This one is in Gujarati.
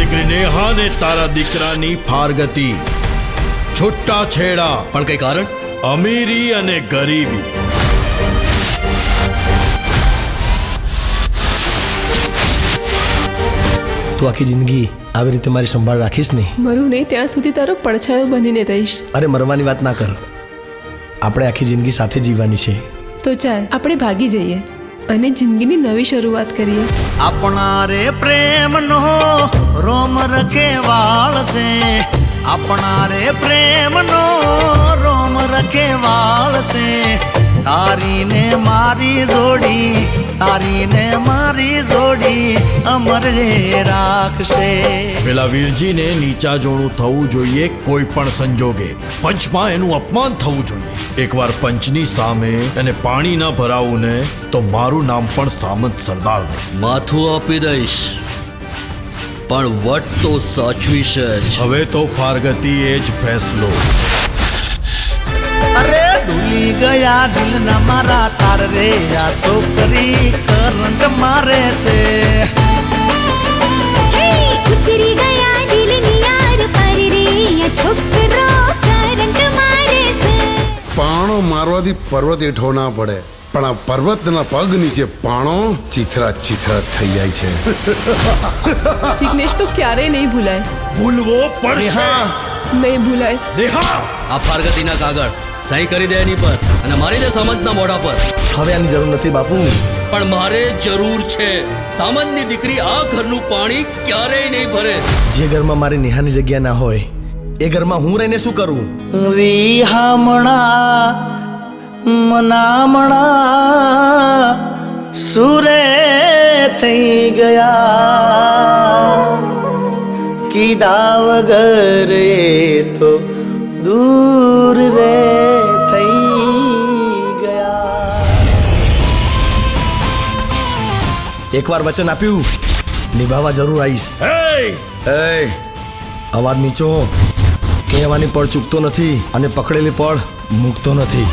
દીકરી નેહા ને તારા દીકરાની ફારગતી, છૂટા છેડા, પણ કઈ કારણ? અમીરી અને ગરીબી. તું આખી જિંદગી આવી રીતે મારી સંભાળ રાખીશ ને? મરું નહીં ત્યાં સુધી તારો પડછાયો બનીને રહીશ. અરે મરવાની વાત ના કર, આપણે આખી જિંદગી સાથે જીવવાની છે. તો ચાલ આપણે ભાગી જઈએ અને જિંદગીની નવી શરૂઆત કરીએ. આપણા રે પ્રેમનો રોમ રખે વાળ છે, આપણા રે પ્રેમનો રોમ રખે વાળ છે. તારી ને મારી જોડી, તારી ને મારી જોડી અમર રે રાખશે. પેલા વીરજીને નીચા જોણું થવું જોઈએ કોઈ પણ સંજોગે. પંચમાં એનું અપમાન થવું જોઈએ. એકવાર પંચની સામે એને પાણી ન ભરાવું ને તો મારું નામ પણ સામંત સરદાર નહીં. માથું આપી દઈશ, પણ વટ તો સાચવીશ જ. હવે તો ફારગતી એ જ ફેસલો. અરે ડૂલી ગયા દિલ ના મારા તાર રે, આ છોકરી કરંટ મારે છે. ઉતરી ગયા દિલની યાર પર રે, આ છોકરો કરંટ મારે છે. પાણો મારવાથી પર્વત એઠો ના પડે, પણ આ પર્વતના પગ નીચે પાણો ચીથરા ચીથરા થઈ જાય છે. જિગ્નેશ તો ક્યારેય નહીં ભૂલાય, ભૂલવો પડશે. નહીં ભૂલાય. નેહા, આ ફારગતીના કાગળ સહી કરી દે એની પર અને મારી દે સામંતના મોઢા પર. હવે આની જરૂર નથી બાપુ. પણ મારે જરૂર છે. સામંતની દીકરી આ ઘરનું પાણી ક્યારેય નહીં ભરે. જે ઘરમાં મારી નેહાની જગ્યા ના હોય એ ઘરમાં હું રહીને શું કરું? રીહામણા મનામણા સુરે થઈ ગયા, કીધા વગર એ તો દૂર રે થઈ ગયા. એકવાર વચન આપ્યું, નિભાવવા જરૂર આવીશ. એ અવાજ નીચો. કહેવાની પળ ચૂકતો નથી અને પકડેલી પળ મૂકતો નથી.